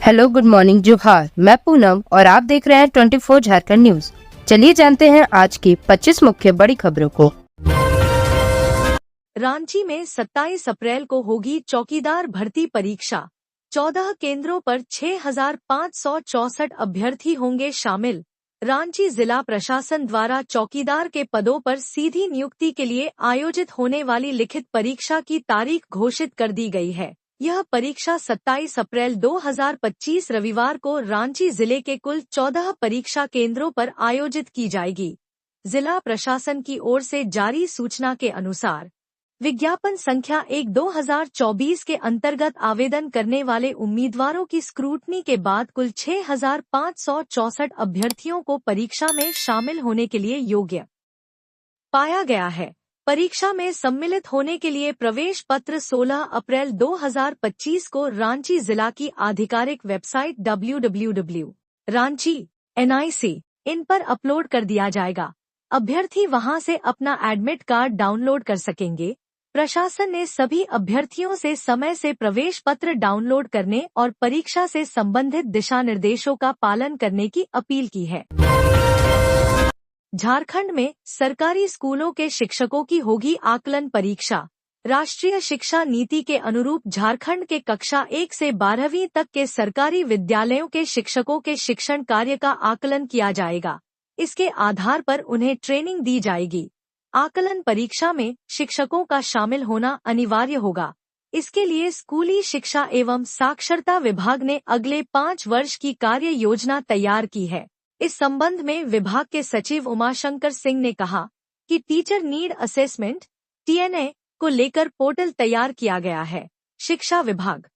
Hello, good morning, जोहार। मैं पूनम और आप देख रहे हैं 24 झारखंड न्यूज। चलिए जानते हैं आज की 25 मुख्य बड़ी खबरों को। रांची में 27 अप्रैल को होगी चौकीदार भर्ती परीक्षा। 14 केंद्रों पर 6,564 अभ्यर्थी होंगे शामिल। रांची जिला प्रशासन द्वारा चौकीदार के पदों पर सीधी नियुक्ति के लिए आयोजित होने वाली लिखित परीक्षा की तारीख घोषित कर दी गई है। यह परीक्षा 27 अप्रैल 2025 रविवार को रांची जिले के कुल 14 परीक्षा केंद्रों पर आयोजित की जाएगी। जिला प्रशासन की ओर से जारी सूचना के अनुसार विज्ञापन संख्या 1/2024 के अंतर्गत आवेदन करने वाले उम्मीदवारों की स्क्रूटनी के बाद कुल 6,564 अभ्यर्थियों को परीक्षा में शामिल होने के लिए योग्य पाया गया है। परीक्षा में सम्मिलित होने के लिए प्रवेश पत्र 16 अप्रैल 2025 को रांची जिला की आधिकारिक वेबसाइट www.ranchi.nic इन पर अपलोड कर दिया जाएगा। अभ्यर्थी वहां से अपना एडमिट कार्ड डाउनलोड कर सकेंगे। प्रशासन ने सभी अभ्यर्थियों से समय से प्रवेश पत्र डाउनलोड करने और परीक्षा से संबंधित दिशा निर्देशों का पालन करने की अपील की है। झारखंड में सरकारी स्कूलों के शिक्षकों की होगी आकलन परीक्षा। राष्ट्रीय शिक्षा नीति के अनुरूप झारखंड के कक्षा 1 से 12वीं तक के सरकारी विद्यालयों के शिक्षकों के शिक्षण कार्य का आकलन किया जाएगा। इसके आधार पर उन्हें ट्रेनिंग दी जाएगी। आकलन परीक्षा में शिक्षकों का शामिल होना अनिवार्य होगा। इसके लिए स्कूली शिक्षा एवं साक्षरता विभाग ने अगले 5 वर्ष की कार्य योजना तैयार की है। इस संबंध में विभाग के सचिव उमाशंकर सिंह ने कहा कि टीचर नीड असेसमेंट (TNA) को लेकर पोर्टल तैयार किया गया है। शिक्षा विभाग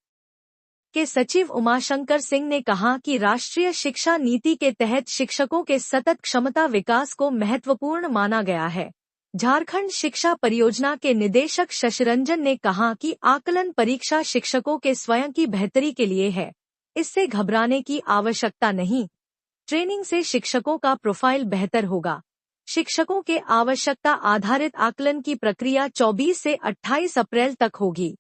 के सचिव उमाशंकर सिंह ने कहा कि राष्ट्रीय शिक्षा नीति के तहत शिक्षकों के सतत क्षमता विकास को महत्वपूर्ण माना गया है। झारखंड शिक्षा परियोजना के निदेशक शशिरंजन ने कहा कि आकलन परीक्षा शिक्षकों के स्वयं की बेहतरी के लिए है। इससे घबराने की आवश्यकता नहीं। ट्रेनिंग से शिक्षकों का प्रोफाइल बेहतर होगा। शिक्षकों के आवश्यकता आधारित आकलन की प्रक्रिया 24 से 28 अप्रैल तक होगी।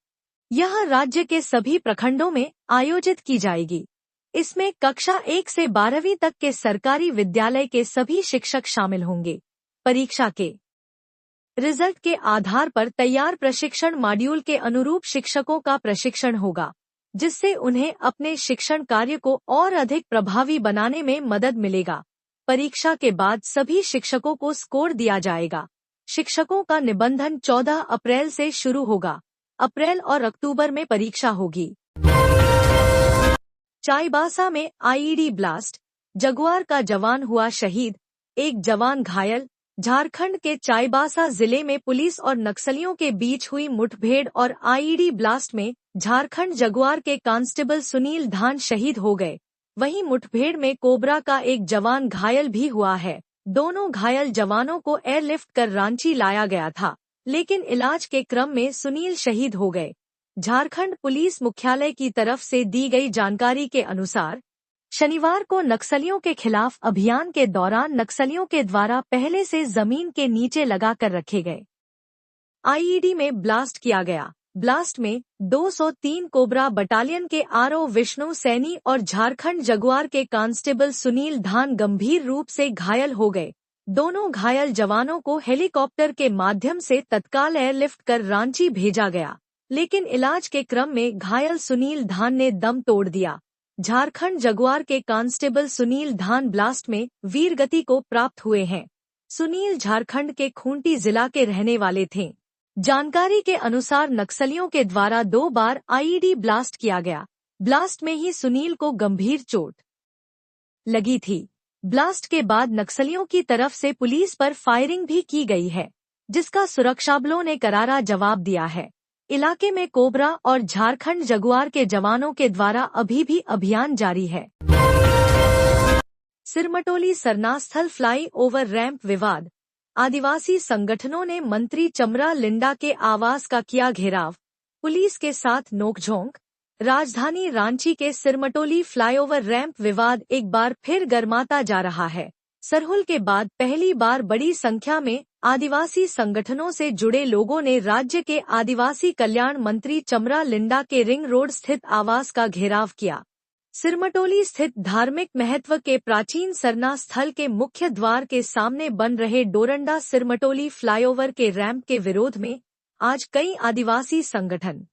यह राज्य के सभी प्रखंडों में आयोजित की जाएगी। इसमें कक्षा 1 से 12वीं तक के सरकारी विद्यालय के सभी शिक्षक शामिल होंगे। परीक्षा के रिजल्ट के आधार पर तैयार प्रशिक्षण मॉड्यूल के अनुरूप शिक्षकों का प्रशिक्षण होगा, जिससे उन्हें अपने शिक्षण कार्य को और अधिक प्रभावी बनाने में मदद मिलेगा। परीक्षा के बाद सभी शिक्षकों को स्कोर दिया जाएगा। शिक्षकों का निबंधन 14 अप्रैल से शुरू होगा। अप्रैल और अक्टूबर में परीक्षा होगी। चाईबासा में आईईडी ब्लास्ट, जगुआर का जवान हुआ शहीद, एक जवान घायल। झारखंड के चाईबासा जिले में पुलिस और नक्सलियों के बीच हुई मुठभेड़ और आईईडी ब्लास्ट में झारखंड जगुआर के कांस्टेबल सुनील धान शहीद हो गए। वहीं मुठभेड़ में कोबरा का एक जवान घायल भी हुआ है। दोनों घायल जवानों को एयरलिफ्ट कर रांची लाया गया था, लेकिन इलाज के क्रम में सुनील शहीद हो गए। झारखंड पुलिस मुख्यालय की तरफ से दी गई जानकारी के अनुसार शनिवार को नक्सलियों के खिलाफ अभियान के दौरान नक्सलियों के द्वारा पहले से जमीन के नीचे लगाकर रखे गए आईईडी में ब्लास्ट किया गया। ब्लास्ट में 203 कोबरा बटालियन के आरओ विष्णु सैनी और झारखंड जगुआर के कांस्टेबल सुनील धान गंभीर रूप से घायल हो गए। दोनों घायल जवानों को हेलीकॉप्टर के माध्यम से तत्काल एयरलिफ्ट कर रांची भेजा गया, लेकिन इलाज के क्रम में घायल सुनील धान ने दम तोड़ दिया। झारखंड जगुआर के कांस्टेबल सुनील धान ब्लास्ट में वीरगति को प्राप्त हुए हैं। सुनील झारखंड के खूंटी जिला के रहने वाले थे। जानकारी के अनुसार नक्सलियों के द्वारा 2 बार आईईडी ब्लास्ट किया गया। ब्लास्ट में ही सुनील को गंभीर चोट लगी थी। ब्लास्ट के बाद नक्सलियों की तरफ से पुलिस पर फायरिंग भी की गई है, जिसका सुरक्षाबलों ने करारा जवाब दिया है। इलाके में कोबरा और झारखंड जगुआर के जवानों के द्वारा अभी भी अभियान जारी है। सिरमटोली सरनास्थल फ्लाई ओवर रैंप विवाद, आदिवासी संगठनों ने मंत्री चमरा लिंडा के आवास का किया घेराव, पुलिस के साथ नोकझोंक। राजधानी रांची के सिरमटोली फ्लाईओवर रैंप विवाद एक बार फिर गर्माता जा रहा है। सरहुल के बाद पहली बार बड़ी संख्या में आदिवासी संगठनों से जुड़े लोगों ने राज्य के आदिवासी कल्याण मंत्री चमरा लिंडा के रिंग रोड स्थित आवास का घेराव किया। सिरमटोली स्थित धार्मिक महत्व के प्राचीन सरना स्थल के मुख्य द्वार के सामने बन रहे डोरंडा सिरमटोली फ्लाईओवर के रैंप के विरोध में आज कई आदिवासी संगठन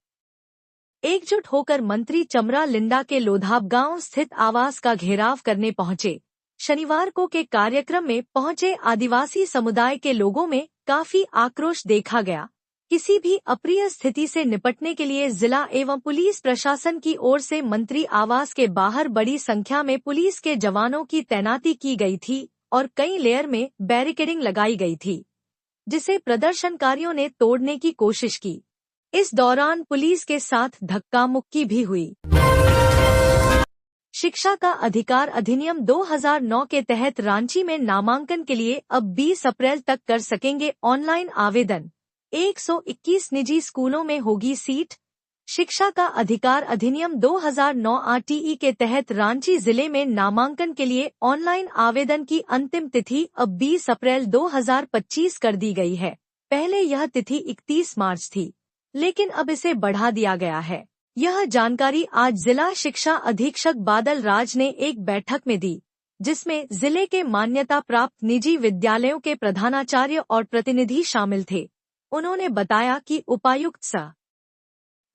एकजुट होकर मंत्री चमरा लिंडा के लोधाब गांव स्थित आवास का घेराव करने पहुंचे। शनिवार को के कार्यक्रम में पहुंचे आदिवासी समुदाय के लोगों में काफी आक्रोश देखा गया। किसी भी अप्रिय स्थिति से निपटने के लिए जिला एवं पुलिस प्रशासन की ओर से मंत्री आवास के बाहर बड़ी संख्या में पुलिस के जवानों की तैनाती की गई थी और कई लेयर में बैरिकेडिंग लगाई गई थी, जिसे प्रदर्शनकारियों ने तोड़ने की कोशिश की। इस दौरान पुलिस के साथ धक्का मुक्की भी हुई। शिक्षा का अधिकार अधिनियम 2009 के तहत रांची में नामांकन के लिए अब 20 अप्रैल तक कर सकेंगे ऑनलाइन आवेदन। 121 निजी स्कूलों में होगी सीट। शिक्षा का अधिकार अधिनियम 2009 आरटीई के तहत रांची जिले में नामांकन के लिए ऑनलाइन आवेदन की अंतिम तिथि अब 20 अप्रैल 2025 कर दी गई है। पहले यह तिथि 31 मार्च थी, लेकिन अब इसे बढ़ा दिया गया है। यह जानकारी आज जिला शिक्षा अधीक्षक बादल राज ने एक बैठक में दी, जिसमें जिले के मान्यता प्राप्त निजी विद्यालयों के प्रधानाचार्य और प्रतिनिधि शामिल थे। उन्होंने बताया कि उपायुक्त सह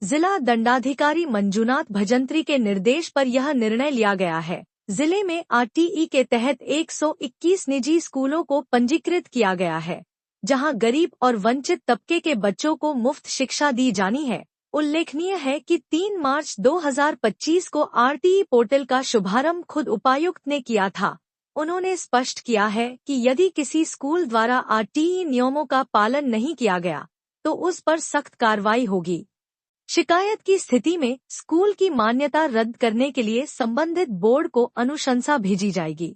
जिला दंडाधिकारी मंजूनाथ भजंत्री के निर्देश पर यह निर्णय लिया गया है। जिले में आरटीई के तहत 121 निजी स्कूलों को पंजीकृत किया गया है, जहां गरीब और वंचित तबके के बच्चों को मुफ्त शिक्षा दी जानी है। उल्लेखनीय है कि 3 मार्च 2025 को आरटीई पोर्टल का शुभारंभ खुद उपायुक्त ने किया था। उन्होंने स्पष्ट किया है कि यदि किसी स्कूल द्वारा आरटीई नियमों का पालन नहीं किया गया तो उस पर सख्त कार्रवाई होगी। शिकायत की स्थिति में स्कूल की मान्यता रद्द करने के लिए संबंधित बोर्ड को अनुशंसा भेजी जाएगी।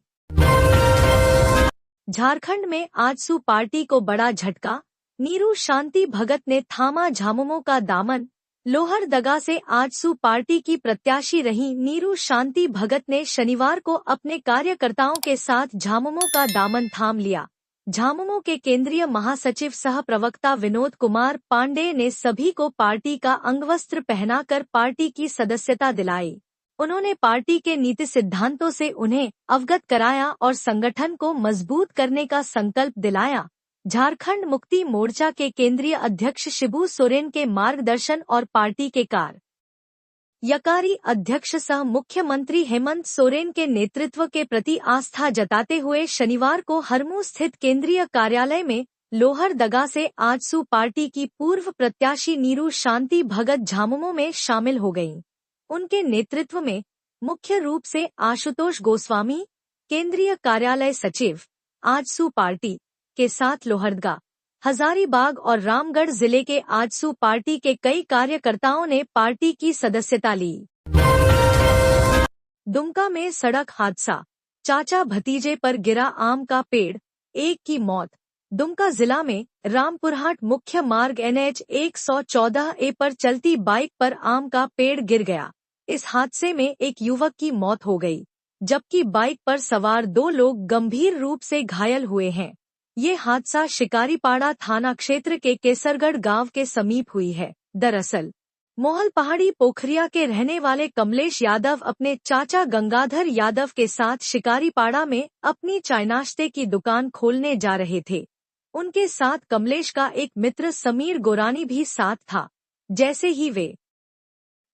झारखंड में आजसू पार्टी को बड़ा झटका। नीरू शांति भगत ने थामा झामुमो का दामन। लोहरदगा से आजसू पार्टी की प्रत्याशी रही नीरू शांति भगत ने शनिवार को अपने कार्यकर्ताओं के साथ झामुमो का दामन थाम लिया। झामुमो के केंद्रीय महासचिव सह प्रवक्ता विनोद कुमार पांडे ने सभी को पार्टी का अंगवस्त्र पहनाकर पार्टी की सदस्यता दिलाई। उन्होंने पार्टी के नीति सिद्धांतों से उन्हें अवगत कराया और संगठन को मजबूत करने का संकल्प दिलाया। झारखंड मुक्ति मोर्चा के केंद्रीय अध्यक्ष शिबू सोरेन के मार्गदर्शन और पार्टी के कार्यकारी अध्यक्ष सह मुख्यमंत्री हेमंत सोरेन के नेतृत्व के प्रति आस्था जताते हुए शनिवार को हरमू स्थित केंद्रीय कार्यालय में लोहरदगा से आजसू पार्टी की पूर्व प्रत्याशी नीरू शांति भगत झामुमो में शामिल हो गयीं। उनके नेतृत्व में मुख्य रूप से आशुतोष गोस्वामी, केंद्रीय कार्यालय सचिव, आजसू पार्टी के साथ लोहरदगा, हजारीबाग और रामगढ़ जिले के आजसू पार्टी के कई कार्यकर्ताओं ने पार्टी की सदस्यता ली। दुमका में सड़क हादसा, चाचा भतीजे पर गिरा आम का पेड़, एक की मौत। दुमका जिला में रामपुरहाट मुख्य मार्ग NH 114A पर चलती बाइक पर आम का पेड़ गिर गया। इस हादसे में एक युवक की मौत हो गई, जबकि बाइक पर सवार 2 लोग गंभीर रूप से घायल हुए हैं। ये हादसा शिकारीपाड़ा थाना क्षेत्र के केसरगढ़ गांव के समीप हुई है। दरअसल मोहल पहाड़ी पोखरिया के रहने वाले कमलेश यादव अपने चाचा गंगाधर यादव के साथ शिकारीपाड़ा में अपनी चाय नाश्ते की दुकान खोलने जा रहे थे। उनके साथ कमलेश का एक मित्र समीर गोरानी भी साथ था। जैसे ही वे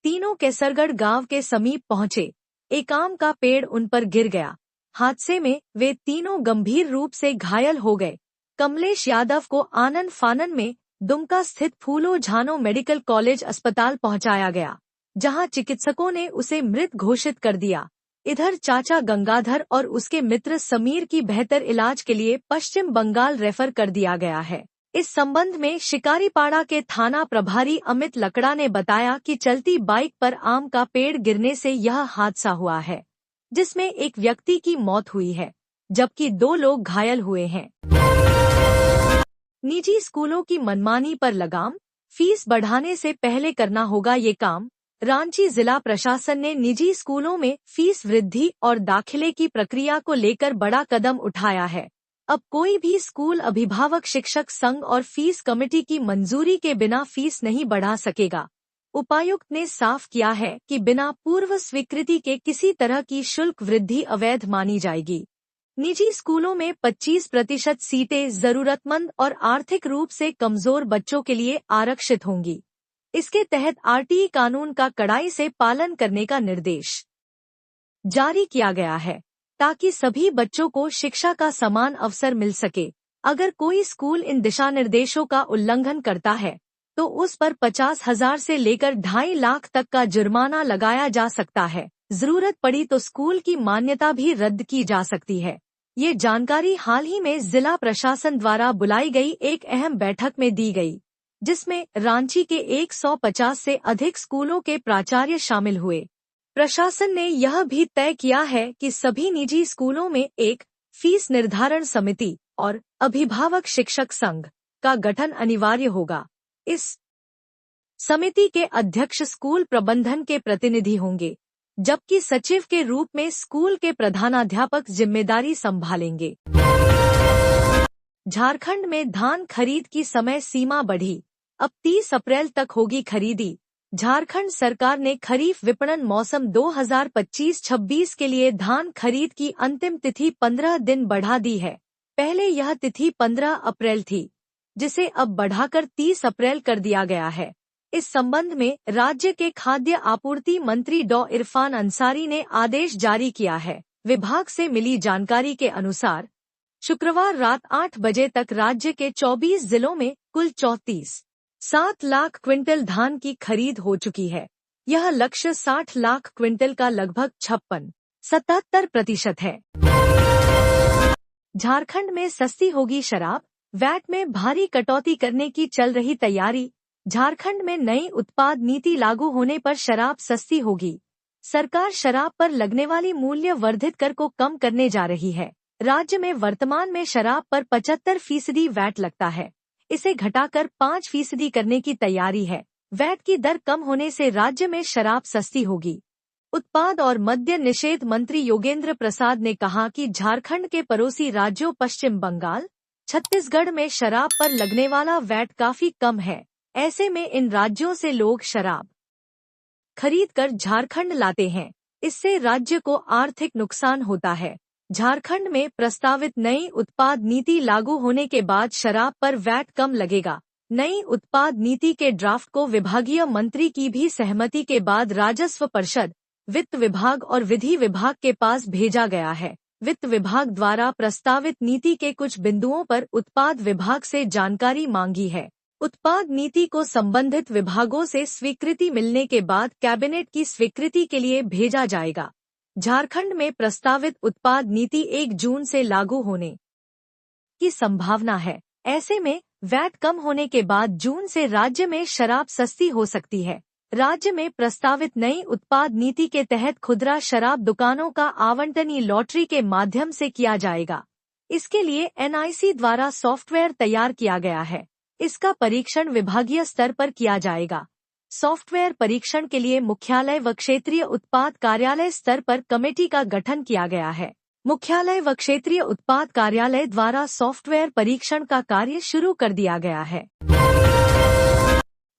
तीनों केसरगढ़ गांव के समीप पहुंचे, एक आम का पेड़ उन पर गिर गया। हादसे में वे तीनों गंभीर रूप से घायल हो गए। कमलेश यादव को आनन फानन में दुमका स्थित फूलो झानो मेडिकल कॉलेज अस्पताल पहुंचाया गया, जहां चिकित्सकों ने उसे मृत घोषित कर दिया। इधर चाचा गंगाधर और उसके मित्र समीर की बेहतर इलाज के लिए पश्चिम बंगाल रेफर कर दिया गया है। इस संबंध में शिकारीपाड़ा के थाना प्रभारी अमित लकड़ा ने बताया कि चलती बाइक पर आम का पेड़ गिरने से यह हादसा हुआ है, जिसमें एक व्यक्ति की मौत हुई है, जबकि 2 लोग घायल हुए हैं। निजी स्कूलों की मनमानी पर लगाम, फीस बढ़ाने से पहले करना होगा ये काम। रांची जिला प्रशासन ने निजी स्कूलों में फीस वृद्धि और दाखिले की प्रक्रिया को लेकर बड़ा कदम उठाया है। अब कोई भी स्कूल अभिभावक शिक्षक संघ और फीस कमेटी की मंजूरी के बिना फीस नहीं बढ़ा सकेगा। उपायुक्त ने साफ किया है कि बिना पूर्व स्वीकृति के किसी तरह की शुल्क वृद्धि अवैध मानी जाएगी। निजी स्कूलों में 25% सीटें जरूरतमंद और आर्थिक रूप से कमजोर बच्चों के लिए आरक्षित होंगी। इसके तहत आरटीई कानून का कड़ाई से पालन करने का निर्देश जारी किया गया है, ताकि सभी बच्चों को शिक्षा का समान अवसर मिल सके। अगर कोई स्कूल इन दिशा निर्देशों का उल्लंघन करता है तो उस पर 50,000 से लेकर 2.5 लाख तक का जुर्माना लगाया जा सकता है। जरूरत पड़ी तो स्कूल की मान्यता भी रद्द की जा सकती है। ये जानकारी हाल ही में जिला प्रशासन द्वारा बुलाई गई एक अहम बैठक में दी गई, जिसमें रांची के 150 से अधिक स्कूलों के प्राचार्य शामिल हुए। प्रशासन ने यह भी तय किया है कि सभी निजी स्कूलों में एक फीस निर्धारण समिति और अभिभावक शिक्षक संघ का गठन अनिवार्य होगा। इस समिति के अध्यक्ष स्कूल प्रबंधन के प्रतिनिधि होंगे, जबकि सचिव के रूप में स्कूल के प्रधानाध्यापक जिम्मेदारी संभालेंगे। झारखंड में धान खरीद की समय सीमा बढ़ी, अब 30 अप्रैल तक होगी खरीदी। झारखंड सरकार ने खरीफ विपणन मौसम 2025-26 के लिए धान खरीद की अंतिम तिथि 15 दिन बढ़ा दी है। पहले यह तिथि 15 अप्रैल थी, जिसे अब बढ़ाकर 30 अप्रैल कर दिया गया है। इस संबंध में राज्य के खाद्य आपूर्ति मंत्री डॉ इरफान अंसारी ने आदेश जारी किया है। विभाग से मिली जानकारी के अनुसार शुक्रवार रात 8 बजे तक राज्य के 24 जिलों में कुल 34.7 लाख क्विंटल धान की खरीद हो चुकी है। यह लक्ष्य 60 लाख क्विंटल का लगभग 76-77% है। झारखंड में सस्ती होगी शराब, वैट में भारी कटौती करने की चल रही तैयारी। झारखंड में नई उत्पाद नीति लागू होने पर शराब सस्ती होगी। सरकार शराब पर लगने वाली मूल्य वर्धित कर को कम करने जा रही है। राज्य में वर्तमान में शराब पर 75% वैट लगता है, इसे घटाकर 5% करने की तैयारी है। वैट की दर कम होने से राज्य में शराब सस्ती होगी। उत्पाद और मद्य निषेध मंत्री योगेंद्र प्रसाद ने कहा कि झारखंड के पड़ोसी राज्यों पश्चिम बंगाल, छत्तीसगढ़ में शराब पर लगने वाला वैट काफी कम है। ऐसे में इन राज्यों से लोग शराब खरीदकर झारखंड लाते हैं, इससे राज्य को आर्थिक नुकसान होता है। झारखंड में प्रस्तावित नई उत्पाद नीति लागू होने के बाद शराब पर वैट कम लगेगा। नई उत्पाद नीति के ड्राफ्ट को विभागीय मंत्री की भी सहमति के बाद राजस्व परिषद, वित्त विभाग और विधि विभाग के पास भेजा गया है। वित्त विभाग द्वारा प्रस्तावित नीति के कुछ बिंदुओं पर उत्पाद विभाग से जानकारी मांगी है। उत्पाद नीति को संबंधित विभागों से स्वीकृति मिलने के बाद कैबिनेट की स्वीकृति के लिए भेजा जाएगा। झारखंड में प्रस्तावित उत्पाद नीति 1 जून से लागू होने की संभावना है। ऐसे में वैट कम होने के बाद जून से राज्य में शराब सस्ती हो सकती है। राज्य में प्रस्तावित नई उत्पाद नीति के तहत खुदरा शराब दुकानों का आवंटन लॉटरी के माध्यम से किया जाएगा। इसके लिए एनआईसी द्वारा सॉफ्टवेयर तैयार किया गया है। इसका परीक्षण विभागीय स्तर पर किया जाएगा। सॉफ्टवेयर परीक्षण के लिए मुख्यालय व क्षेत्रीय उत्पाद कार्यालय स्तर पर कमेटी का गठन किया गया है। मुख्यालय व क्षेत्रीय उत्पाद कार्यालय द्वारा सॉफ्टवेयर परीक्षण का कार्य शुरू कर दिया गया है।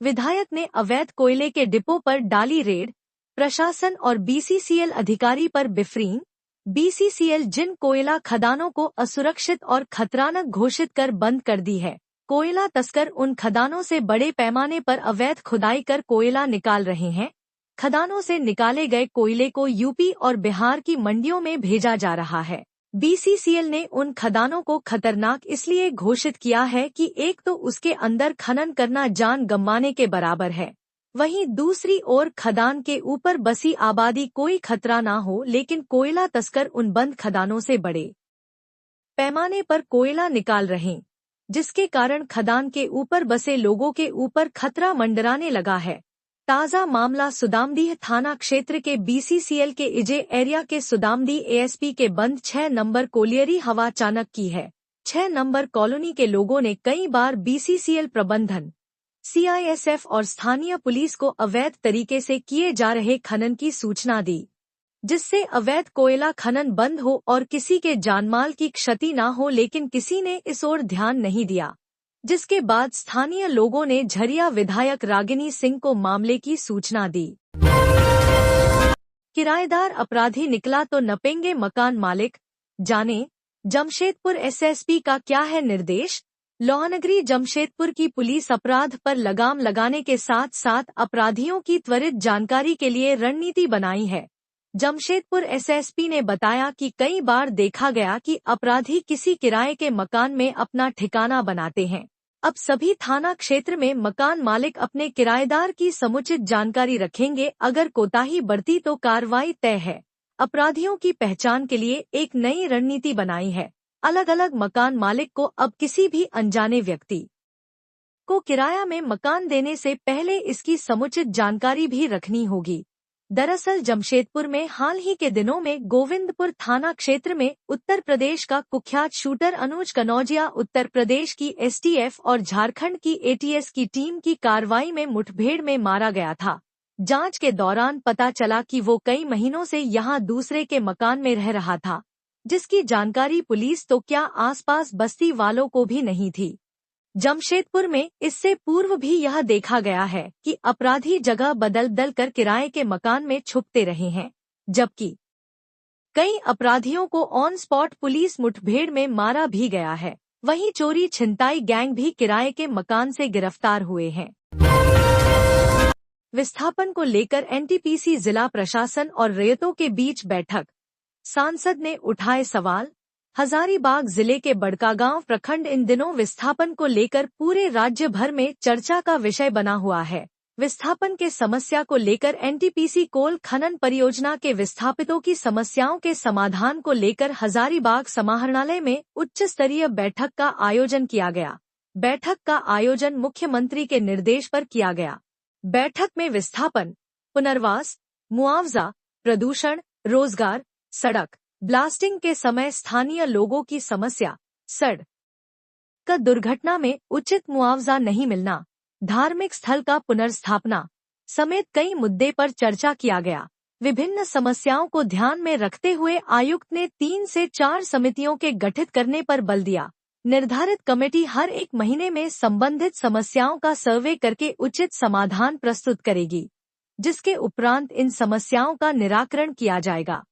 विधायक ने अवैध कोयले के डिपो पर डाली रेड, प्रशासन और बीसीसीएल अधिकारी पर बिफरीन। बीसीसीएल जिन कोयला खदानों को असुरक्षित और खतरनाक घोषित कर बंद कर दी है, कोयला तस्कर उन खदानों से बड़े पैमाने पर अवैध खुदाई कर कोयला निकाल रहे हैं। खदानों से निकाले गए कोयले को यूपी और बिहार की मंडियों में भेजा जा रहा है। बीसीसीएल ने उन खदानों को खतरनाक इसलिए घोषित किया है कि एक तो उसके अंदर खनन करना जान गंवाने के बराबर है, वहीं दूसरी ओर खदान के ऊपर बसी आबादी कोई खतरा ना हो, लेकिन कोयला तस्कर उन बंद खदानों से बड़े पैमाने पर कोयला निकाल रहे, जिसके कारण खदान के ऊपर बसे लोगों के ऊपर खतरा मंडराने लगा है। ताज़ा मामला सुदामडीह थाना क्षेत्र के बीसीसीएल के इजे एरिया के सुदामडीह एएसपी के बंद 6 नंबर कोलियरी हवा चाणक की है। 6 नंबर कॉलोनी के लोगों ने कई बार बीसीसीएल प्रबंधन, सीआईएसएफ और स्थानीय पुलिस को अवैध तरीके से किए जा रहे खनन की सूचना दी, जिससे अवैध कोयला खनन बंद हो और किसी के जानमाल की क्षति न हो, लेकिन किसी ने इस ओर ध्यान नहीं दिया। जिसके बाद स्थानीय लोगों ने झरिया विधायक रागिनी सिंह को मामले की सूचना दी। किराएदार अपराधी निकला तो नपेंगे मकान मालिक, जाने जमशेदपुर एसएसपी का क्या है निर्देश। लोहानगरी जमशेदपुर की पुलिस अपराध पर लगाम लगाने के साथ साथ अपराधियों की त्वरित जानकारी के लिए रणनीति बनाई है। जमशेदपुर एसएसपी ने बताया कि कई बार देखा गया कि अपराधी किसी किराए के मकान में अपना ठिकाना बनाते हैं। अब सभी थाना क्षेत्र में मकान मालिक अपने किराएदार की समुचित जानकारी रखेंगे। अगर कोताही बरती तो कार्रवाई तय है। अपराधियों की पहचान के लिए एक नई रणनीति बनाई है। अलग अलग मकान मालिक को अब किसी भी अनजाने व्यक्ति को किराया में मकान देने से पहले इसकी समुचित जानकारी भी रखनी होगी। दरअसल जमशेदपुर में हाल ही के दिनों में गोविंदपुर थाना क्षेत्र में उत्तर प्रदेश का कुख्यात शूटर अनुज कनौजिया उत्तर प्रदेश की एसटीएफ और झारखंड की एटीएस की टीम की कार्रवाई में मुठभेड़ में मारा गया था। जांच के दौरान पता चला कि वो कई महीनों से यहां दूसरे के मकान में रह रहा था, जिसकी जानकारी पुलिस तो क्या आसपास बस्ती वालों को भी नहीं थी। जमशेदपुर में इससे पूर्व भी यह देखा गया है कि अपराधी जगह बदल बदल कर किराए के मकान में छुपते रहे हैं, जबकि कई अपराधियों को ऑन स्पॉट पुलिस मुठभेड़ में मारा भी गया है। वहीं चोरी छिनताई गैंग भी किराए के मकान से गिरफ्तार हुए हैं। विस्थापन को लेकर एनटीपीसी जिला प्रशासन और रैयतों के बीच बैठक, सांसद ने उठाए सवाल। हजारीबाग जिले के बड़कागांव प्रखंड इन दिनों विस्थापन को लेकर पूरे राज्य भर में चर्चा का विषय बना हुआ है। विस्थापन के समस्या को लेकर एनटीपीसी कोल खनन परियोजना के विस्थापितों की समस्याओं के समाधान को लेकर हजारीबाग समाहरणालय में उच्च स्तरीय बैठक का आयोजन किया गया। बैठक का आयोजन मुख्यमंत्री के निर्देश पर किया गया। बैठक में विस्थापन, पुनर्वास, मुआवजा, प्रदूषण, रोजगार, सड़क ब्लास्टिंग के समय स्थानीय लोगों की समस्या, सड़क दुर्घटना में उचित मुआवजा नहीं मिलना, धार्मिक स्थल का पुनर्स्थापना समेत कई मुद्दे पर चर्चा किया गया। विभिन्न समस्याओं को ध्यान में रखते हुए आयुक्त ने 3 से 4 समितियों के गठित करने पर बल दिया। निर्धारित कमेटी हर 1 महीने में संबंधित समस्याओं का सर्वे करके उचित समाधान प्रस्तुत करेगी, जिसके उपरांत इन समस्याओं का निराकरण किया जाएगा।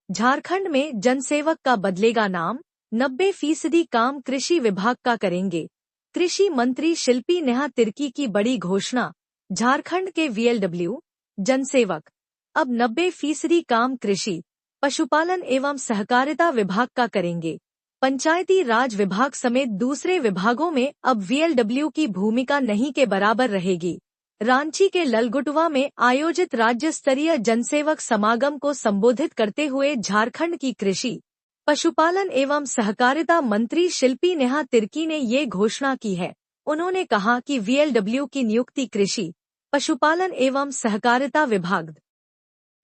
झारखंड में जनसेवक का बदलेगा नाम, 90% काम कृषि विभाग का करेंगे। कृषि मंत्री शिल्पी नेहा तिर्की की बड़ी घोषणा। झारखंड के वीएलडब्ल्यू जनसेवक अब 90% काम कृषि, पशुपालन एवं सहकारिता विभाग का करेंगे। पंचायती राज विभाग समेत दूसरे विभागों में अब वीएलडब्ल्यू की भूमिका नहीं के बराबर रहेगी। रांची के ललगुटवा में आयोजित राज्य स्तरीय जनसेवक समागम को संबोधित करते हुए झारखंड की कृषि, पशुपालन एवं सहकारिता मंत्री शिल्पी नेहा तिर्की ने ये घोषणा की है। उन्होंने कहा कि वीएलडब्ल्यू की नियुक्ति कृषि, पशुपालन एवं सहकारिता विभाग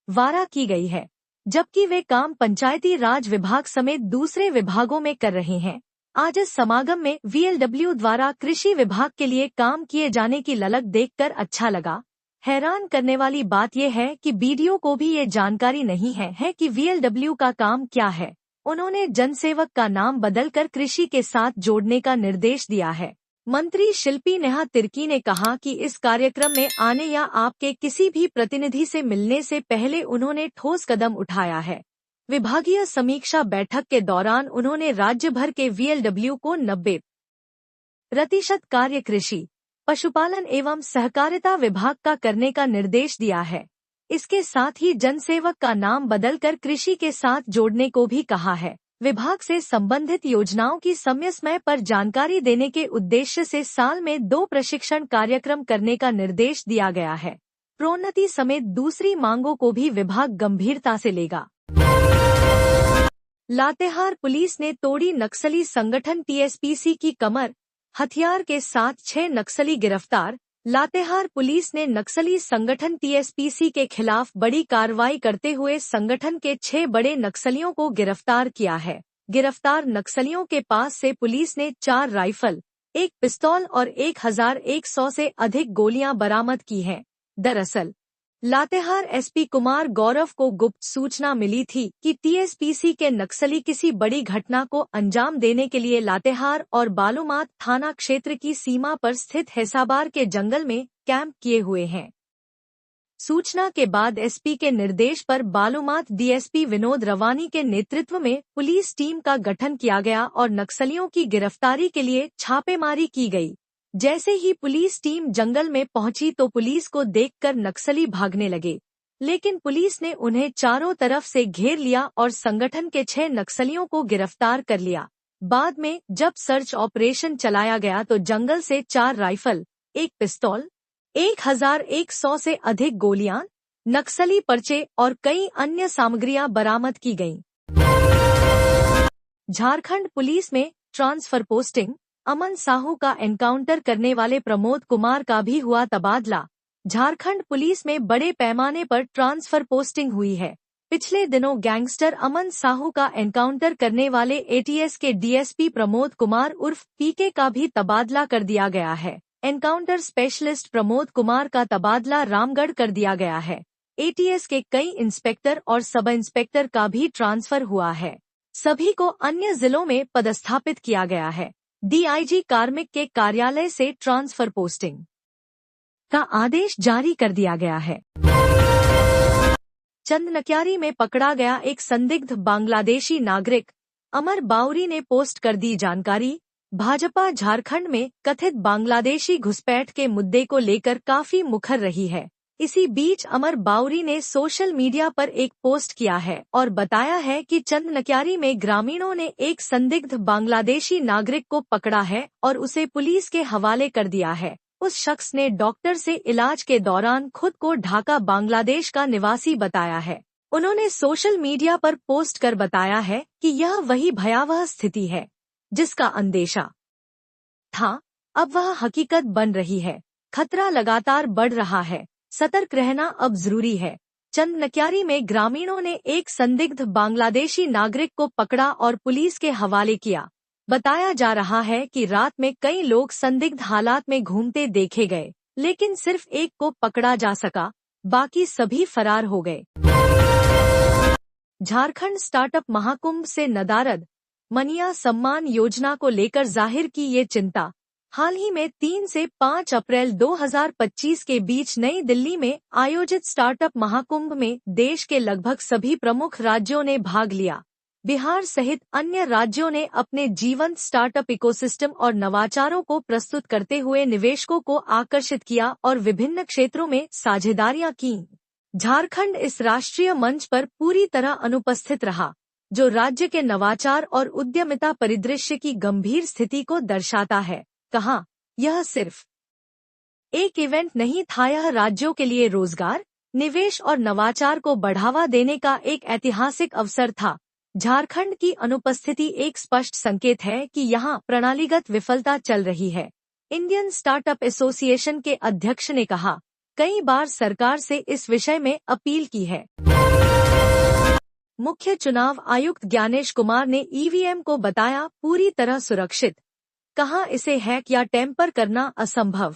द्वारा की गई है, जबकि वे काम पंचायती राज विभाग समेत दूसरे विभागों में कर रहे हैं। आज इस समागम में वीएलडब्ल्यू द्वारा कृषि विभाग के लिए काम किए जाने की ललक देखकर अच्छा लगा। हैरान करने वाली बात यह है कि बीडीओ को भी ये जानकारी नहीं है कि वीएलडब्ल्यू का काम क्या है। उन्होंने जनसेवक का नाम बदलकर कृषि के साथ जोड़ने का निर्देश दिया है। मंत्री शिल्पी नेहा तिर्की ने कहा कि इस कार्यक्रम में आने या आपके किसी भी प्रतिनिधि से मिलने से पहले उन्होंने ठोस कदम उठाया है। विभागीय समीक्षा बैठक के दौरान उन्होंने राज्य भर के वीएलडब्ल्यू को 90% कार्य कृषि, पशुपालन एवं सहकारिता विभाग का करने का निर्देश दिया है। इसके साथ ही जनसेवक का नाम बदलकर कृषि के साथ जोड़ने को भी कहा है। विभाग से संबंधित योजनाओं की समय समय पर जानकारी देने के उद्देश्य से साल में 2 प्रशिक्षण कार्यक्रम करने का निर्देश दिया गया है। प्रोन्नति समेत दूसरी मांगों को भी विभाग गंभीरता से लेगा। लातेहार पुलिस ने तोड़ी नक्सली संगठन टीएसपीसी की कमर, हथियार के साथ 6 नक्सली गिरफ्तार। लातेहार पुलिस ने नक्सली संगठन टीएसपीसी के खिलाफ बड़ी कार्रवाई करते हुए संगठन के 6 बड़े नक्सलियों को गिरफ्तार किया है। गिरफ्तार नक्सलियों के पास से पुलिस ने 4 राइफल, 1 पिस्तौल और 1100 से अधिक गोलियां बरामद की हैं। दरअसल लातेहार एसपी कुमार गौरव को गुप्त सूचना मिली थी कि टीएसपीसी के नक्सली किसी बड़ी घटना को अंजाम देने के लिए लातेहार और बालूमाथ थाना क्षेत्र की सीमा पर स्थित हैसाबार के जंगल में कैंप किए हुए हैं। सूचना के बाद एसपी के निर्देश पर बालूमाथ डीएसपी विनोद रवानी के नेतृत्व में पुलिस टीम का गठन किया गया और नक्सलियों की गिरफ्तारी के लिए छापेमारी की गई। जैसे ही पुलिस टीम जंगल में पहुंची तो पुलिस को देखकर नक्सली भागने लगे, लेकिन पुलिस ने उन्हें चारों तरफ से घेर लिया और संगठन के 6 नक्सलियों को गिरफ्तार कर लिया। बाद में जब सर्च ऑपरेशन चलाया गया तो जंगल से 4 राइफल, 1 पिस्तौल, 1100 से अधिक गोलियां, नक्सली पर्चे और कई अन्य सामग्रियां बरामद की गईं। झारखंड पुलिस में ट्रांसफर पोस्टिंग। अमन साहू का एनकाउंटर करने वाले प्रमोद कुमार का भी हुआ तबादला। झारखंड पुलिस में बड़े पैमाने पर ट्रांसफर पोस्टिंग हुई है। पिछले दिनों गैंगस्टर अमन साहू का एनकाउंटर करने वाले एटीएस के डीएसपी प्रमोद कुमार उर्फ पीके का भी तबादला कर दिया गया है। एनकाउंटर स्पेशलिस्ट प्रमोद कुमार का तबादला रामगढ़ कर दिया गया है। एटीएस के कई इंस्पेक्टर और सब इंस्पेक्टर का भी ट्रांसफर हुआ है। सभी को अन्य जिलों में पदस्थापित किया गया है। डीआईजी कार्मिक के कार्यालय से ट्रांसफर पोस्टिंग का आदेश जारी कर दिया गया है। चंदनक्यारी में पकड़ा गया एक संदिग्ध बांग्लादेशी नागरिक। अमर बाउरी ने पोस्ट कर दी जानकारी। भाजपा झारखंड में कथित बांग्लादेशी घुसपैठ के मुद्दे को लेकर काफी मुखर रही है। इसी बीच अमर बाउरी ने सोशल मीडिया पर एक पोस्ट किया है और बताया है कि चंदनक्यारी में ग्रामीणों ने एक संदिग्ध बांग्लादेशी नागरिक को पकड़ा है और उसे पुलिस के हवाले कर दिया है। उस शख्स ने डॉक्टर से इलाज के दौरान खुद को ढाका बांग्लादेश का निवासी बताया है। उन्होंने सोशल मीडिया पर पोस्ट कर बताया है कि यह वही भयावह स्थिति है जिसका अंदेशा था, अब वह हकीकत बन रही है। खतरा लगातार बढ़ रहा है, सतर्क रहना अब जरूरी है। चंदनक्यारी में ग्रामीणों ने एक संदिग्ध बांग्लादेशी नागरिक को पकड़ा और पुलिस के हवाले किया। बताया जा रहा है कि रात में कई लोग संदिग्ध हालात में घूमते देखे गए, लेकिन सिर्फ एक को पकड़ा जा सका, बाकी सभी फरार हो गए। झारखंड स्टार्टअप महाकुंभ से नदारद। मनिया सम्मान योजना को लेकर जाहिर की ये चिंता। हाल ही में 3 से 5 अप्रैल 2025 के बीच नई दिल्ली में आयोजित स्टार्टअप महाकुंभ में देश के लगभग सभी प्रमुख राज्यों ने भाग लिया। बिहार सहित अन्य राज्यों ने अपने जीवंत स्टार्टअप इकोसिस्टम और नवाचारों को प्रस्तुत करते हुए निवेशकों को आकर्षित किया और विभिन्न क्षेत्रों में साझेदारियां की। झारखंड इस राष्ट्रीय मंच पर पूरी तरह अनुपस्थित रहा, जो राज्य के नवाचार और उद्यमिता परिदृश्य की गंभीर स्थिति को दर्शाता है। कहा, यह सिर्फ एक इवेंट नहीं था, यह राज्यों के लिए रोजगार, निवेश और नवाचार को बढ़ावा देने का एक ऐतिहासिक अवसर था। झारखंड की अनुपस्थिति एक स्पष्ट संकेत है कि यहाँ प्रणालीगत विफलता चल रही है। इंडियन स्टार्टअप एसोसिएशन के अध्यक्ष ने कहा, कई बार सरकार से इस विषय में अपील की है। मुख्य चुनाव आयुक्त ज्ञानेश कुमार ने ईवीएम को बताया पूरी तरह सुरक्षित। कहा, इसे हैक या टेम्पर करना असंभव।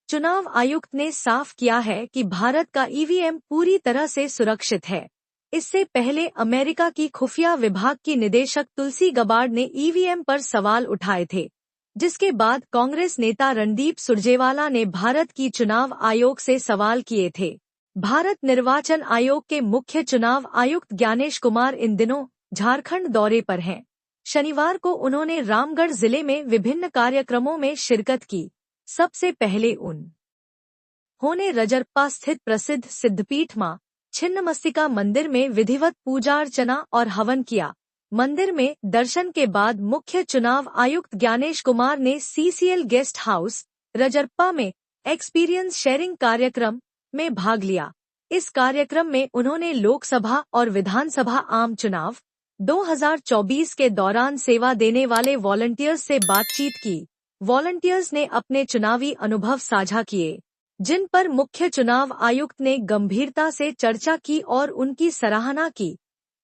चुनाव आयुक्त ने साफ किया है कि भारत का ईवीएम पूरी तरह से सुरक्षित है। इससे पहले अमेरिका की खुफिया विभाग की निदेशक तुलसी गबार्ड ने ईवीएम पर सवाल उठाए थे, जिसके बाद कांग्रेस नेता रणदीप सुरजेवाला ने भारत की चुनाव आयोग से सवाल किए थे। भारत निर्वाचन आयोग के मुख्य चुनाव आयुक्त ज्ञानेश कुमार इन दिनों झारखंड दौरे पर हैं। शनिवार को उन्होंने रामगढ़ जिले में विभिन्न कार्यक्रमों में शिरकत की। सबसे पहले उन्होंने रजरप्पा स्थित प्रसिद्ध सिद्धपीठ मां छिन्नमस्तिका मंदिर में विधिवत पूजा अर्चना और हवन किया। मंदिर में दर्शन के बाद मुख्य चुनाव आयुक्त ज्ञानेश कुमार ने सीसीएल गेस्ट हाउस रजरप्पा में एक्सपीरियंस शेयरिंग कार्यक्रम में भाग लिया। इस कार्यक्रम में उन्होंने लोकसभा और विधानसभा आम चुनाव 2024 के दौरान सेवा देने वाले वॉलंटियर्स से बातचीत की। वॉलंटियर्स ने अपने चुनावी अनुभव साझा किए, जिन पर मुख्य चुनाव आयुक्त ने गंभीरता से चर्चा की और उनकी सराहना की।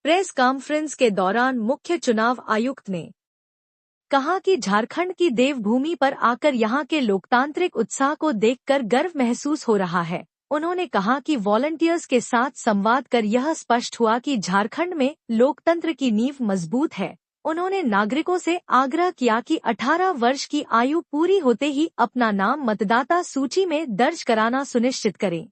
प्रेस कॉन्फ्रेंस के दौरान मुख्य चुनाव आयुक्त ने कहा कि झारखंड की देवभूमि पर आकर यहां के लोकतांत्रिक उत्साह को देखकर गर्व महसूस हो रहा है। उन्होंने कहा कि वॉलंटियर्स के साथ संवाद कर यह स्पष्ट हुआ कि झारखंड में लोकतंत्र की नींव मजबूत है। उन्होंने नागरिकों से आग्रह किया कि 18 वर्ष की आयु पूरी होते ही अपना नाम मतदाता सूची में दर्ज कराना सुनिश्चित करें।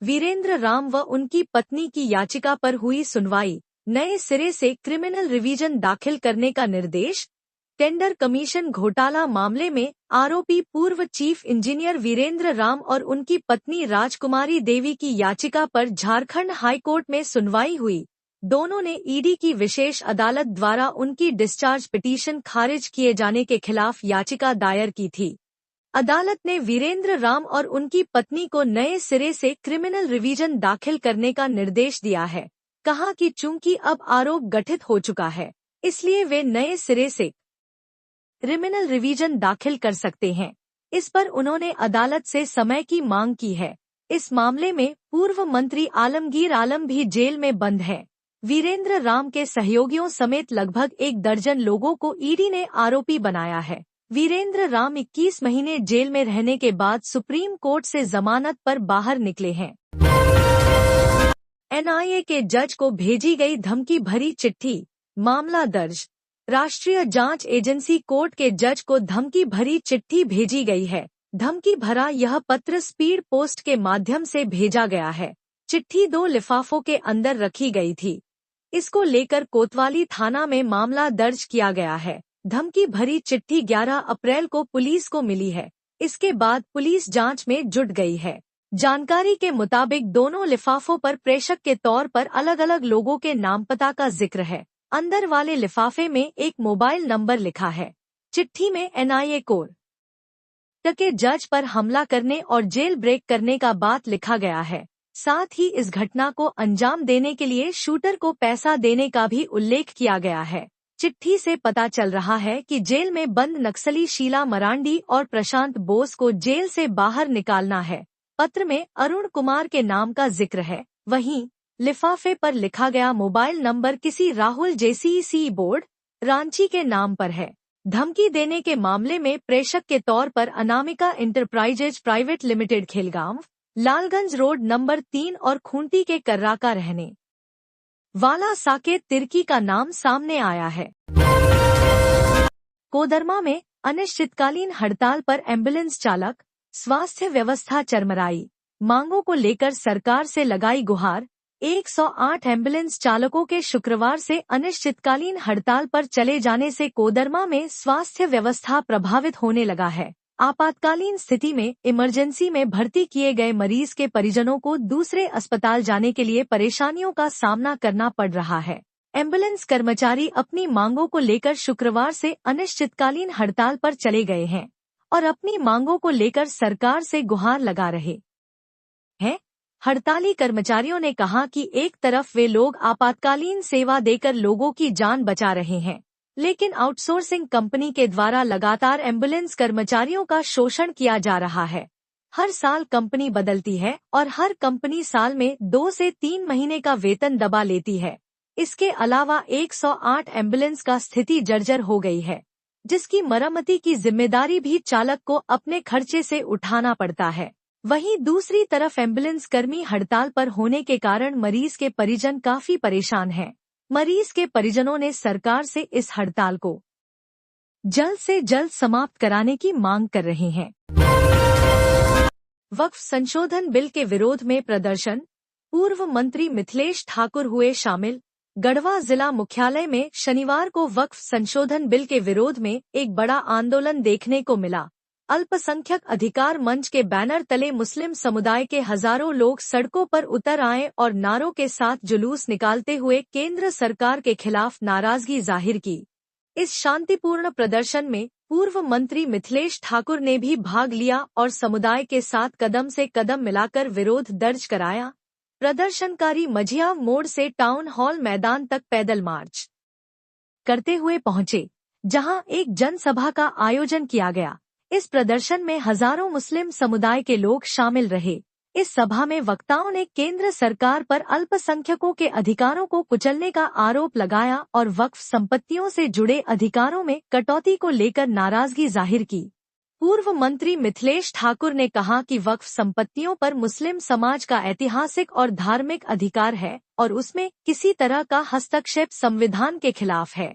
वीरेंद्र राम व उनकी पत्नी की याचिका पर हुई सुनवाई, नए सिरे से क्रिमिनल रिवीजन दाखिल करने का निर्देश। टेंडर कमीशन घोटाला मामले में आरोपी पूर्व चीफ इंजीनियर वीरेंद्र राम और उनकी पत्नी राजकुमारी देवी की याचिका पर झारखंड हाईकोर्ट में सुनवाई हुई। दोनों ने ईडी की विशेष अदालत द्वारा उनकी डिस्चार्ज पिटीशन खारिज किए जाने के खिलाफ याचिका दायर की थी। अदालत ने वीरेंद्र राम और उनकी पत्नी को नए सिरे से क्रिमिनल रिवीजन दाखिल करने का निर्देश दिया है। कहा कि चूंकि अब आरोप गठित हो चुका है, इसलिए वे नए सिरे से क्रिमिनल रिवीजन दाखिल कर सकते हैं। इस पर उन्होंने अदालत से समय की मांग की है। इस मामले में पूर्व मंत्री आलमगीर आलम भी जेल में बंद है। वीरेंद्र राम के सहयोगियों समेत लगभग 1 दर्जन लोगों को ईडी ने आरोपी बनाया है। वीरेंद्र राम 21 महीने जेल में रहने के बाद सुप्रीम कोर्ट से जमानत पर बाहर निकले हैं। एनआईए के जज को भेजी गई धमकी भरी चिट्ठी, मामला दर्ज। राष्ट्रीय जांच एजेंसी कोर्ट के जज को धमकी भरी चिट्ठी भेजी गई है। धमकी भरा यह पत्र स्पीड पोस्ट के माध्यम से भेजा गया है। चिट्ठी 2 लिफाफों के अंदर रखी गई थी। इसको लेकर कोतवाली थाना में मामला दर्ज किया गया है। धमकी भरी चिट्ठी 11 अप्रैल को पुलिस को मिली है। इसके बाद पुलिस जांच में जुट गई है। जानकारी के मुताबिक दोनों लिफाफों पर प्रेषक के तौर पर अलग अलग लोगों के नाम पता का जिक्र है। अंदर वाले लिफाफे में एक मोबाइल नंबर लिखा है। चिट्ठी में एनआईए कोर्ट के जज पर हमला करने और जेल ब्रेक करने का बात लिखा गया है। साथ ही इस घटना को अंजाम देने के लिए शूटर को पैसा देने का भी उल्लेख किया गया है। चिट्ठी से पता चल रहा है कि जेल में बंद नक्सली शीला मरांडी और प्रशांत बोस को जेल से बाहर निकालना है। पत्र में अरुण कुमार के नाम का जिक्र है। वहीं लिफाफे पर लिखा गया मोबाइल नंबर किसी राहुल जेसीसी बोर्ड, रांची के नाम पर है। धमकी देने के मामले में प्रेषक के तौर पर Anamika enterprises private limited Khelgaon, Lalganj road number 3 और खूंटी के कर्रा का रहने वाला साकेत तिर्की का नाम सामने आया है। कोदरमा में अनिश्चितकालीन हड़ताल पर एम्बुलेंस चालक, स्वास्थ्य व्यवस्था चरमराई, मांगों को लेकर सरकार से लगाई गुहार। 108 एम्बुलेंस चालकों के शुक्रवार से अनिश्चितकालीन हड़ताल पर चले जाने से कोदरमा में स्वास्थ्य व्यवस्था प्रभावित होने लगा है। आपातकालीन स्थिति में इमरजेंसी में भर्ती किए गए मरीज के परिजनों को दूसरे अस्पताल जाने के लिए परेशानियों का सामना करना पड़ रहा है। एम्बुलेंस कर्मचारी अपनी मांगों को लेकर शुक्रवार से अनिश्चितकालीन हड़ताल पर चले गए हैं और अपनी मांगों को लेकर सरकार से गुहार लगा रहे हैं। हड़ताली कर्मचारियों ने कहा कि एक तरफ वे लोग आपातकालीन सेवा देकर लोगों की जान बचा रहे हैं, लेकिन आउटसोर्सिंग कंपनी के द्वारा लगातार एम्बुलेंस कर्मचारियों का शोषण किया जा रहा है। हर साल कंपनी बदलती है और हर कंपनी साल में 2 से 3 महीने का वेतन दबा लेती है। इसके अलावा 108 एम्बुलेंस का स्थिति जर्जर हो गई है, जिसकी मरम्मती की जिम्मेदारी भी चालक को अपने खर्चे से उठाना पड़ता है। वहीं दूसरी तरफ एम्बुलेंस कर्मी हड़ताल पर होने के कारण मरीज के परिजन काफी परेशान हैं। मरीज के परिजनों ने सरकार से इस हड़ताल को जल्द से जल्द समाप्त कराने की मांग कर रहे हैं। वक्फ संशोधन बिल के विरोध में प्रदर्शन, पूर्व मंत्री मिथिलेश ठाकुर हुए शामिल। गढ़वा जिला मुख्यालय में शनिवार को वक्फ संशोधन बिल के विरोध में एक बड़ा आंदोलन देखने को मिला। अल्पसंख्यक अधिकार मंच के बैनर तले मुस्लिम समुदाय के हजारों लोग सड़कों पर उतर आए और नारों के साथ जुलूस निकालते हुए केंद्र सरकार के खिलाफ नाराजगी जाहिर की। इस शांतिपूर्ण प्रदर्शन में पूर्व मंत्री मिथिलेश ठाकुर ने भी भाग लिया और समुदाय के साथ कदम से कदम मिलाकर विरोध दर्ज कराया। प्रदर्शनकारी मझिया मोड़ से टाउन हॉल मैदान तक पैदल मार्च करते हुए पहुंचे, जहां एक जनसभा का आयोजन किया गया। इस प्रदर्शन में हजारों मुस्लिम समुदाय के लोग शामिल रहे। इस सभा में वक्ताओं ने केंद्र सरकार पर अल्पसंख्यकों के अधिकारों को कुचलने का आरोप लगाया और वक्फ संपत्तियों से जुड़े अधिकारों में कटौती को लेकर नाराजगी जाहिर की। पूर्व मंत्री मिथिलेश ठाकुर ने कहा कि वक्फ संपत्तियों पर मुस्लिम समाज का ऐतिहासिक और धार्मिक अधिकार है और उसमें किसी तरह का हस्तक्षेप संविधान के खिलाफ है।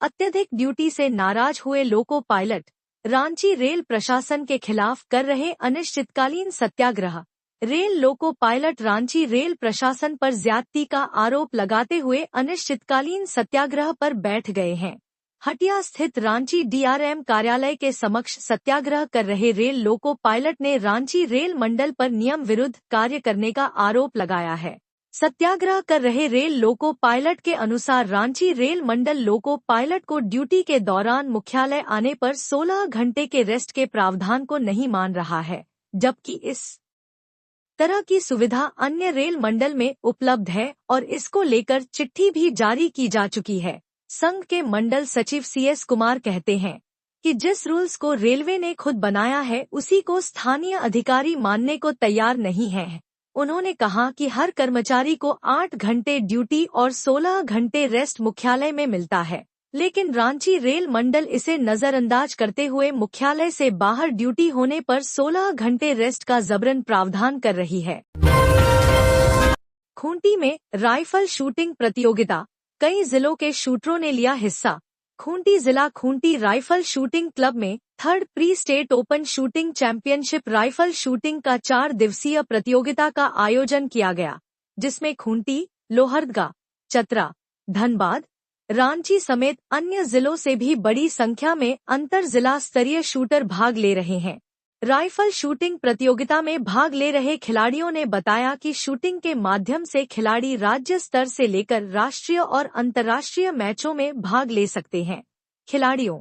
अत्यधिक ड्यूटी से नाराज हुए लोको पायलट रांची रेल प्रशासन के खिलाफ कर रहे अनिश्चितकालीन सत्याग्रह। Rail loco pilot Ranchi rail प्रशासन पर ज्यादती का आरोप लगाते हुए अनिश्चितकालीन सत्याग्रह पर बैठ गए हैं। हटिया स्थित रांची डीआरएम कार्यालय के समक्ष सत्याग्रह कर रहे रेल लोको पायलट ने रांची रेल मंडल पर नियम विरुद्ध कार्य करने का आरोप लगाया है। सत्याग्रह कर रहे रेल लोको पायलट के अनुसार रांची रेल मंडल लोको पायलट को ड्यूटी के दौरान मुख्यालय आने पर 16 घंटे के रेस्ट के प्रावधान को नहीं मान रहा है, जबकि इस तरह की सुविधा अन्य रेल मंडल में उपलब्ध है और इसको लेकर चिट्ठी भी जारी की जा चुकी है। संघ के मंडल सचिव CS कुमार कहते हैं कि जिस रूल्स को रेलवे ने खुद बनाया है उसी को स्थानीय अधिकारी मानने को तैयार नहीं है। उन्होंने कहा कि हर कर्मचारी को 8 घंटे ड्यूटी और 16 घंटे रेस्ट मुख्यालय में मिलता है, लेकिन रांची रेल मंडल इसे नजरअंदाज करते हुए मुख्यालय से बाहर ड्यूटी होने पर 16 घंटे रेस्ट का जबरन प्रावधान कर रही है। खूंटी में राइफल शूटिंग प्रतियोगिता, कई जिलों के शूटरों ने लिया हिस्सा। खूंटी जिला खूंटी राइफल शूटिंग क्लब में 3rd pre state open shooting championship rifle shooting का 4 दिवसीय प्रतियोगिता का आयोजन किया गया, जिसमें खूंटी, लोहरदगा, चतरा, धनबाद, रांची समेत अन्य जिलों से भी बड़ी संख्या में अंतर जिला स्तरीय शूटर भाग ले रहे हैं। राइफल शूटिंग प्रतियोगिता में भाग ले रहे खिलाड़ियों ने बताया कि शूटिंग के माध्यम से खिलाड़ी राज्य स्तर से लेकर राष्ट्रीय और अंतर्राष्ट्रीय मैचों में भाग ले सकते हैं। खिलाड़ियों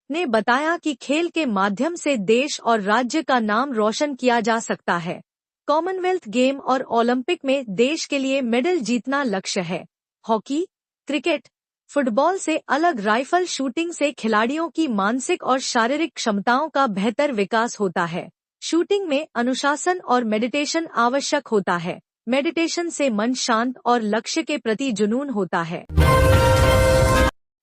ने बताया कि खेल के माध्यम से देश और राज्य का नाम रोशन किया जा सकता है। कॉमनवेल्थ गेम और ओलंपिक में देश के लिए मेडल जीतना लक्ष्य है। हॉकी, क्रिकेट, फुटबॉल से अलग राइफल शूटिंग से खिलाड़ियों की मानसिक और शारीरिक क्षमताओं का बेहतर विकास होता है। शूटिंग में अनुशासन और मेडिटेशन आवश्यक होता है। मेडिटेशन से मन शांत और लक्ष्य के प्रति जुनून होता है।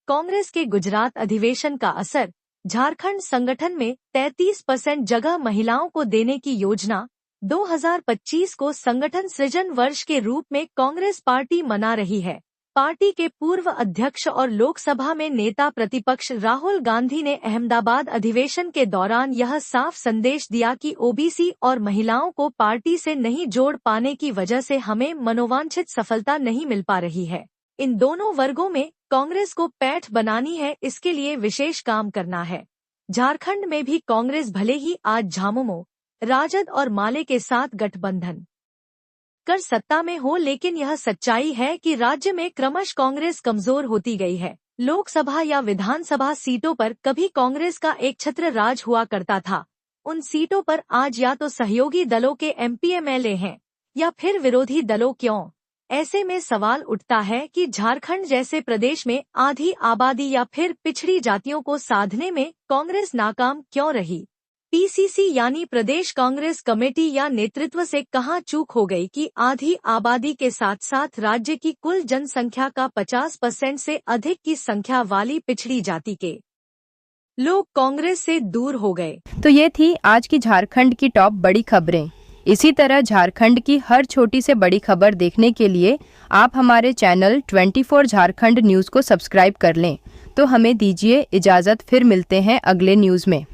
कांग्रेस के गुजरात अधिवेशन का असर, झारखंड संगठन में 33% जगह महिलाओं को देने की योजना। 2025 को संगठन सृजन वर्ष के रूप में कांग्रेस पार्टी मना रही है। पार्टी के पूर्व अध्यक्ष और लोकसभा में नेता प्रतिपक्ष राहुल गांधी ने अहमदाबाद अधिवेशन के दौरान यह साफ संदेश दिया कि ओबीसी और महिलाओं को पार्टी से नहीं जोड़ पाने की वजह से हमें मनोवांछित सफलता नहीं मिल पा रही है। इन दोनों वर्गों में कांग्रेस को पैठ बनानी है, इसके लिए विशेष काम करना है। झारखंड में भी कांग्रेस भले ही आज झामुमो, राजद और माले के साथ गठबंधन कर सत्ता में हो, लेकिन यह सच्चाई है कि राज्य में क्रमश कांग्रेस कमजोर होती गई है। लोकसभा या विधानसभा सीटों पर कभी कांग्रेस का एक छत्र राज हुआ करता था। उन सीटों पर आज या तो सहयोगी दलों के MP MLA हैं या फिर विरोधी दलों। क्यों? ऐसे में सवाल उठता है कि झारखंड जैसे प्रदेश में आधी आबादी या फिर पिछड़ी जातियों को साधने में कांग्रेस नाकाम क्यों रही? PCC यानी प्रदेश कांग्रेस कमेटी या नेतृत्व से कहां चूक हो गई कि आधी आबादी के साथ साथ राज्य की कुल जनसंख्या का 50% से अधिक की संख्या वाली पिछड़ी जाति के लोग कांग्रेस से दूर हो गए। तो ये थी आज की झारखंड की टॉप बड़ी खबरें। इसी तरह झारखंड की हर छोटी से बड़ी खबर देखने के लिए आप हमारे चैनल 24 झारखंड न्यूज को सब्सक्राइब कर लें। तो हमें दीजिए इजाजत, फिर मिलते हैं अगले न्यूज में।